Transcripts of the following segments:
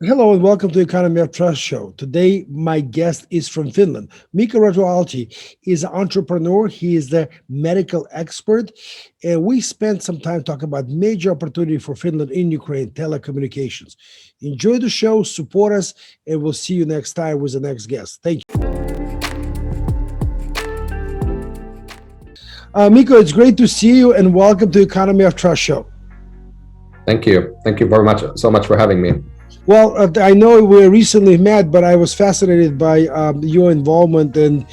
Hello and welcome to Economy of Trust show. Today, my guest is from Finland. Mika Rautalahti is an entrepreneur. He is the medical expert. And we spent some time talking about major opportunity for Finland in Ukraine, telecommunications. Enjoy the show, support us, and we'll see you next time with the next guest. Thank you. Mika, it's great to see you and welcome to Economy of Trust show. Thank you. Thank you very much, so much for having me. Well, I know we recently met, but I was fascinated by your involvement, and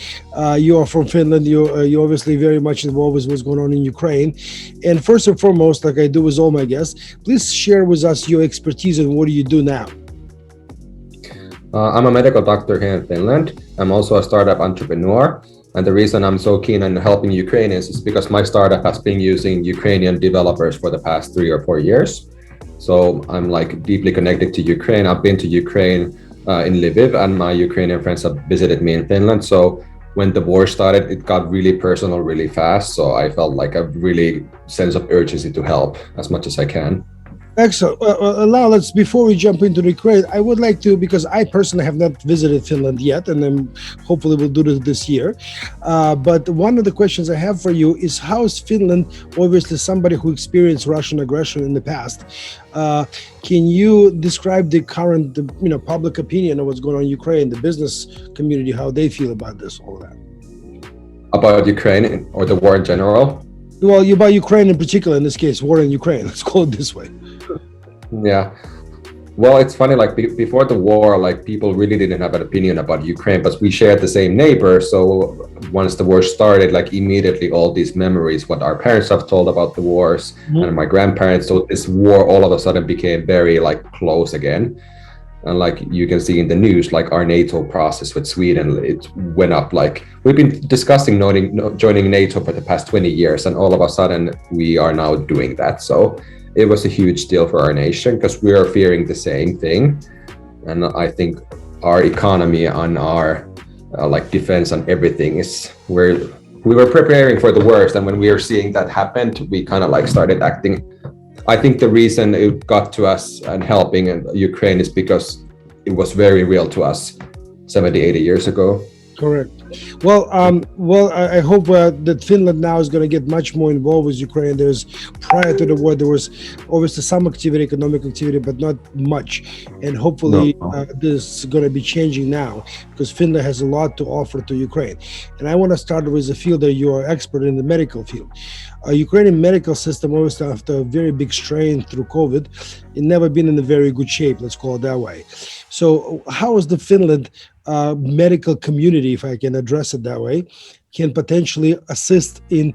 you are from Finland. You're obviously very much involved with what's going on in Ukraine. And first and foremost, like I do with all my guests, please share with us your expertise and what do you do now? I'm a medical doctor here in Finland. I'm also a startup entrepreneur. And the reason I'm so keen on helping Ukrainians is because my startup has been using Ukrainian developers for the past 3 or 4 years. So I'm like deeply connected to Ukraine. I've been to Ukraine in Lviv, and my Ukrainian friends have visited me in Finland. So when the war started, it got really personal really fast. So I felt like a really sense of urgency to help as much as I can. Excellent. Now, before we jump into the Ukraine, I would like to, because I personally have not visited Finland yet, and then hopefully we'll do this year. But one of the questions I have for you is, how is Finland, obviously somebody who experienced Russian aggression in the past, can you describe the current, public opinion of what's going on in Ukraine, the business community, how they feel about this, all of that? About Ukraine or the war in general? Well, about Ukraine in particular, in this case, war in Ukraine, let's call it this way. Yeah. Well, it's funny, like before the war, like people really didn't have an opinion about Ukraine, but we shared the same neighbor. So once the war started, like immediately all these memories, what our parents have told about the wars and my grandparents. So this war all of a sudden became very like close again. And like you can see in the news, like our NATO process with Sweden, it went up. Like we've been discussing joining NATO for the past 20 years, and all of a sudden we are now doing that. So it was a huge deal for our nation because we are fearing the same thing. And I think our economy and our like defense and everything we were preparing for the worst. And when we were seeing that happen, we kind of like started acting. I think the reason it got to us and helping Ukraine is because it was very real to us 70, 80 years ago. Correct. Well, I hope that Finland now is going to get much more involved with Ukraine. Prior to the war, there was obviously some activity, economic activity, but not much. And hopefully this is going to be changing now because Finland has a lot to offer to Ukraine. And I want to start with the field that you are expert in, the medical field. Ukrainian medical system, obviously after a very big strain through COVID, it never been in a very good shape, let's call it that way. So how is the Finland medical community, if I can address it that way, can potentially assist in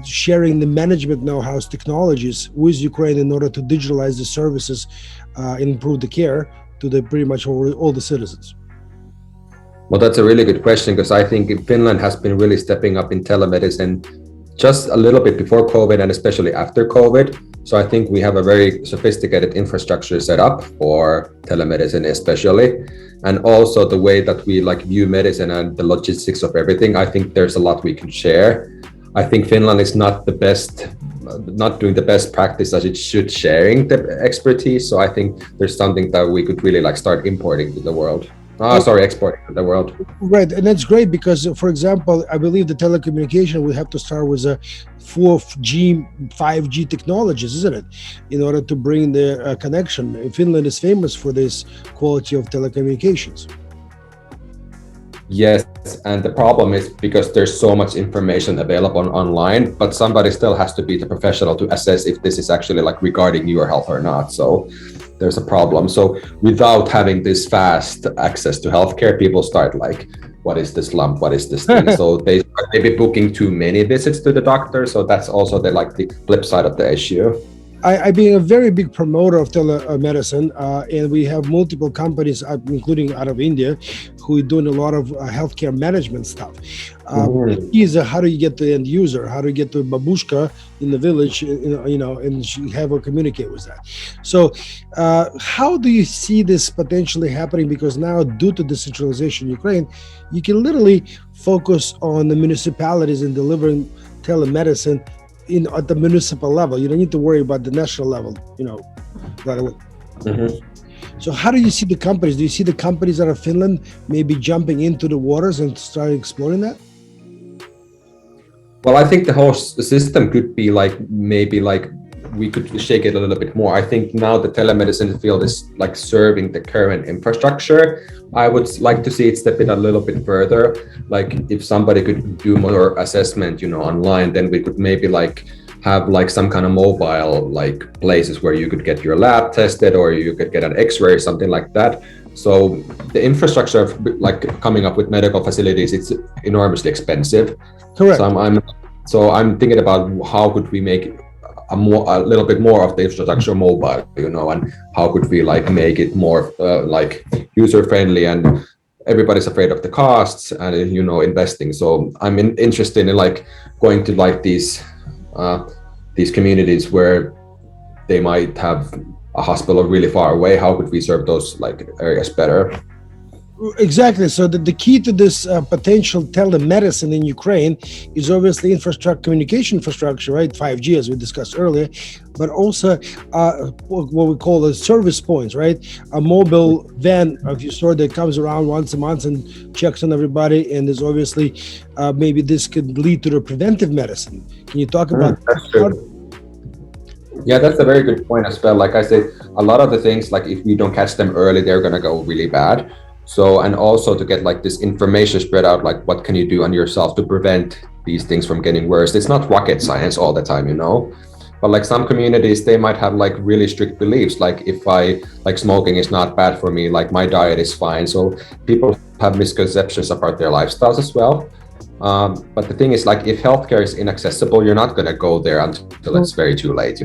sharing the management know-how technologies with Ukraine in order to digitalize the services and improve the care to pretty much all the citizens? Well, that's a really good question because I think Finland has been really stepping up in telemedicine just a little bit before COVID and especially after COVID. So I think we have a very sophisticated infrastructure set up for telemedicine especially. And also the way that we like view medicine and the logistics of everything, I think there's a lot we can share. I think Finland is not doing the best practice as it should sharing the expertise. So I think there's something that we could really like start importing to the world. Exporting to the world. Right, and that's great because, for example, I believe the telecommunication will have to start with a 4G, 5G technologies, isn't it? In order to bring the connection. Finland is famous for this quality of telecommunications. Yes, and the problem is because there's so much information available online, but somebody still has to be the professional to assess if this is actually like regarding your health or not. So there's a problem. So without having this fast access to healthcare, people start like, what is this lump? What is this thing? So they may be booking too many visits to the doctor. So that's also the flip side of the issue. I being a very big promoter of telemedicine, and we have multiple companies, including out of India, who are doing a lot of healthcare management stuff. The key is how do you get to the end user? How do you get to babushka in the village, and have her communicate with that? So how do you see this potentially happening? Because now, due to decentralization in Ukraine, you can literally focus on the municipalities in delivering telemedicine at the municipal level. You don't need to worry about the national level, right away. So how do you see the companies? Do you see the companies out of Finland maybe jumping into the waters and start exploring that? Well, I think the whole system could be like maybe like we could shake it a little bit more. I think now the telemedicine field is like serving the current infrastructure. I would like to see it step in a little bit further. Like if somebody could do more assessment, online, then we could maybe like have like some kind of mobile like places where you could get your lab tested or you could get an X-ray or something like that. So the infrastructure of like coming up with medical facilities, it's enormously expensive. Correct. So I'm thinking about how could we make a little bit more of the infrastructure mobile, and how could we like make it more like user friendly, and everybody's afraid of the costs and investing. So I'm interested in like going to like these communities where they might have a hospital really far away. How could we serve those like areas better? Exactly. So the key to this potential telemedicine in Ukraine is obviously communication infrastructure, right? 5G, as we discussed earlier, but also what we call the service points, right? A mobile van of your sort that comes around once a month and checks on everybody. And there's obviously maybe this could lead to the preventive medicine. Can you talk about that? Yeah, that's a very good point as well. Like I said, a lot of the things, like if we don't catch them early, they're going to go really bad. So, and also to get like this information spread out, like what can you do on yourself to prevent these things from getting worse? It's not rocket science all the time, but like some communities, they might have like really strict beliefs. Like if I like smoking is not bad for me, like my diet is fine. So people have misconceptions about their lifestyles as well. But the thing is, like if healthcare is inaccessible, you're not going to go there until it's very too late,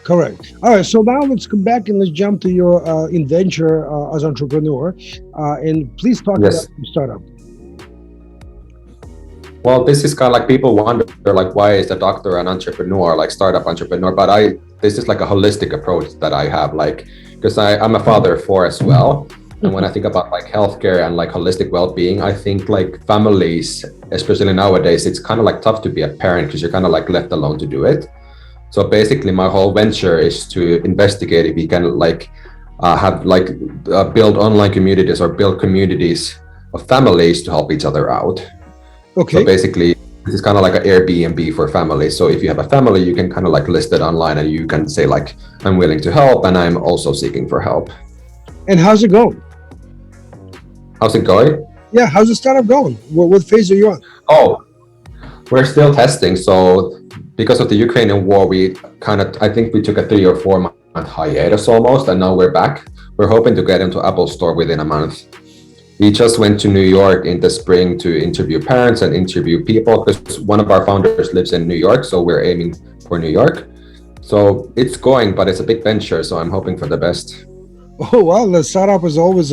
Correct. All right. So now let's come back and let's jump to your adventure as entrepreneur. And please talk about your startup. Well, this is kind of like people wonder, like, why is a doctor an entrepreneur, like startup entrepreneur? But this is like a holistic approach that I have, like, because I'm a father of 4 as well. And when I think about like healthcare and like holistic well-being, I think like families, especially nowadays, it's kind of like tough to be a parent because you're kind of like left alone to do it. So basically, my whole venture is to investigate if we can like build online communities or build communities of families to help each other out. Okay. So basically, this is kind of like an Airbnb for families. So if you have a family, you can kind of like list it online and you can say like, I'm willing to help and I'm also seeking for help. And how's it going? How's it going? Yeah, how's the startup going? What phase are you on? Oh, we're still testing. So because of the Ukrainian war, I think we took a 3 or 4 month hiatus almost, and now we're back. We're hoping to get into Apple Store within a month. We just went to New York in the spring to interview parents and interview people because one of our founders lives in New York, so we're aiming for New York. So it's going, but it's a big venture, so I'm hoping for the best. Oh well, the startup is always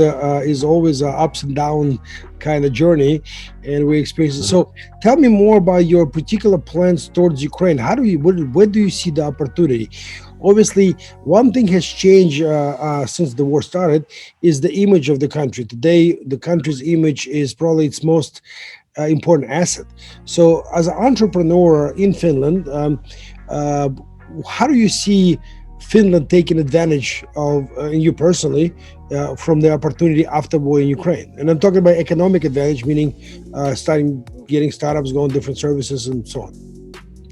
a ups and down kind of journey, and we experience it. So, tell me more about your particular plans towards Ukraine. Where do you see the opportunity? Obviously, one thing has changed since the war started is the image of the country. Today, the country's image is probably its most important asset. So, as an entrepreneur in Finland, how do you see Finland taking advantage of you personally from the opportunity after war in Ukraine? And I'm talking about economic advantage, meaning getting startups going, different services and so on,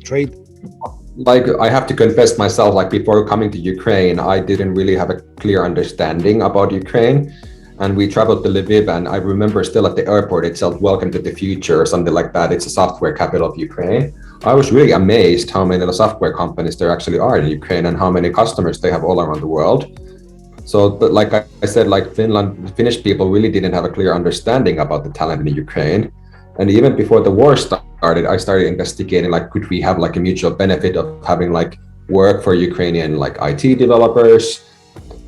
trade. Like I have to confess myself, like before coming to Ukraine, I didn't really have a clear understanding about Ukraine. And we traveled to Lviv, and I remember still at the airport itself, welcome to the future or something like that. It's a software capital of Ukraine. I was really amazed how many software companies there actually are in Ukraine and how many customers they have all around the world. So like I said, like Finnish people really didn't have a clear understanding about the talent in Ukraine. And even before the war started, I started investigating, like, could we have like a mutual benefit of having like work for Ukrainian like IT developers?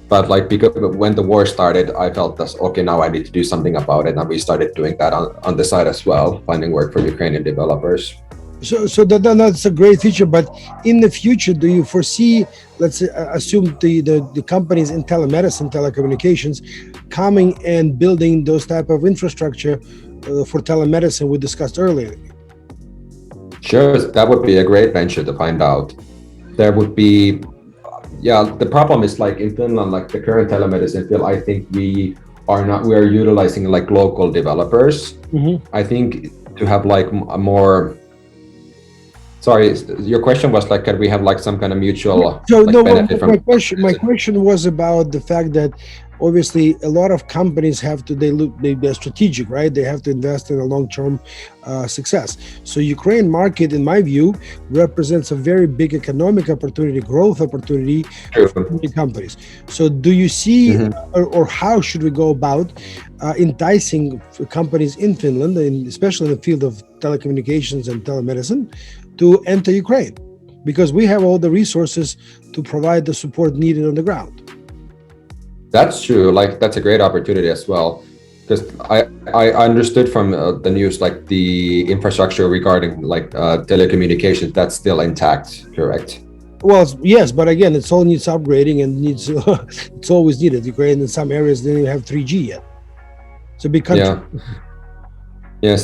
But like because when the war started, I felt that, okay, now I need to do something about it. And we started doing that on the side as well, finding work for Ukrainian developers. So that's a great feature. But in the future, do you foresee, let's say, assume the companies in telemedicine, telecommunications, coming and building those type of infrastructure for telemedicine we discussed earlier? Sure, that would be a great venture to find out. There would be yeah, the problem is like in Finland, like the current telemedicine field, I think we are utilizing like local developers. I think to have like a more, sorry, your question was like, can we have like some kind of mutual So like no, benefit from my question was about the fact that obviously a lot of companies have to they're strategic, right? They have to invest in a long-term success. So Ukraine market, in my view, represents a very big economic opportunity, growth opportunity for many companies. So do you see, or how should we go about enticing companies in Finland, and especially in the field of telecommunications and telemedicine, to enter Ukraine? Because we have all the resources to provide the support needed on the ground. That's true. Like that's a great opportunity as well. Because I understood from the news, like the infrastructure regarding like telecommunications, that's still intact, correct? Well, yes, but again, it all needs upgrading and needs it's always needed. Ukraine in some areas they don't even have 3G yet. It's a big country. Yeah. Yes.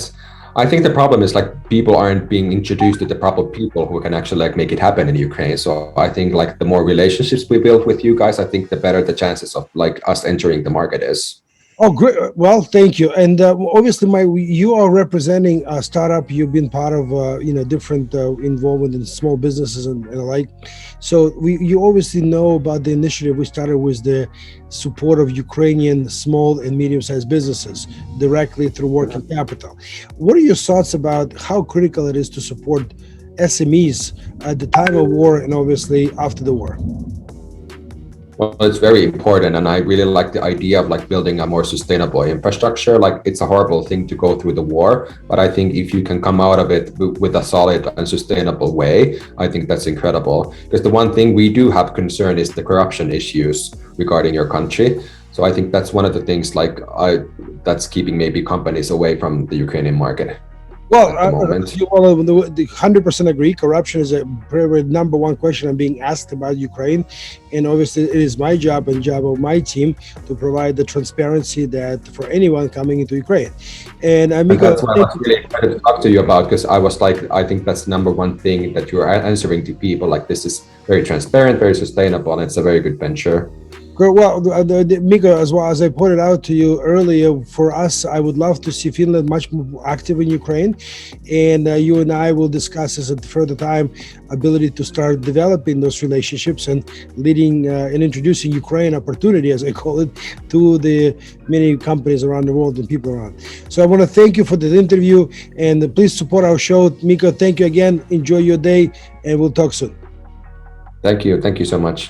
I think the problem is like people aren't being introduced to the proper people who can actually like make it happen in Ukraine. So I think like the more relationships we build with you guys, I think the better the chances of like us entering the market is. Oh, great. Well, thank you. And obviously, you are representing a startup. You've been part of, different involvement in small businesses and alike. So you obviously know about the initiative we started with the support of Ukrainian small and medium-sized businesses directly through working capital. What are your thoughts about how critical it is to support SMEs at the time of war and obviously after the war? Well, it's very important, and I really like the idea of like building a more sustainable infrastructure. Like it's a horrible thing to go through the war, but I think if you can come out of it with a solid and sustainable way, I think that's incredible. Because the one thing we do have concern is the corruption issues regarding your country. So I think that's one of the things like that's keeping maybe companies away from the Ukrainian market. Well, at the moment. 100% agree. Corruption is a very number one question I'm being asked about Ukraine, and obviously it is my job and job of my team to provide the transparency that for anyone coming into Ukraine. And Mika, that's what I was really excited to talk to you about, because I was like, I think that's the number one thing that you are answering to people. Like this is very transparent, very sustainable, and it's a very good venture. Well, Mika, as well as I pointed out to you earlier, for us, I would love to see Finland much more active in Ukraine, and you and I will discuss this at further time, ability to start developing those relationships and leading and introducing Ukraine opportunity, as I call it, to the many companies around the world and people around. So I want to thank you for this interview, and please support our show. Mika, thank you again. Enjoy your day, and we'll talk soon. Thank you. Thank you so much.